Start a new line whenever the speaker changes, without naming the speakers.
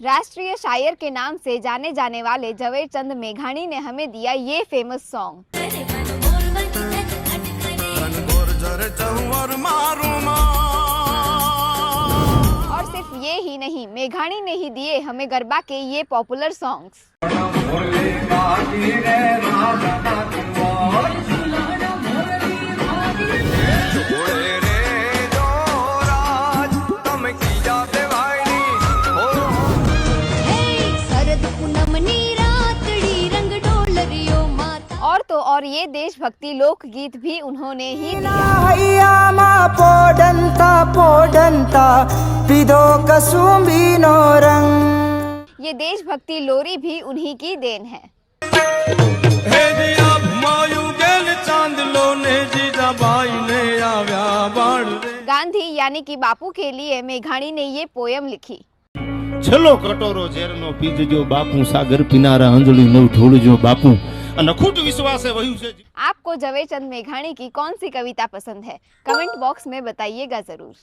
राष्ट्रीय शायर के नाम से जाने जाने वाले झवेरचंद मेघानी ने हमें दिया ये फेमस सॉन्ग। और सिर्फ ये ही नहीं, मेघानी ने ही दिए हमें गरबा के ये पॉपुलर सॉन्ग्स। और तो और ये देशभक्ति लोकगीत भी उन्होंने ही दिया। ये देशभक्ति लोरी भी उन्हीं की देन है। गांधी यानी कि बापू के लिए मेघानी ने ये पोयम लिखी।
छलो कटोरो ઝેરનો પીજો બાપू सागर पिनारा अंजलि नव ढोलजो बापू अनखूट विश्वास है वही से।
आपको झवेरचंद मेघानी की कौन सी कविता पसंद है? कमेंट बॉक्स में बताइएगा जरूर।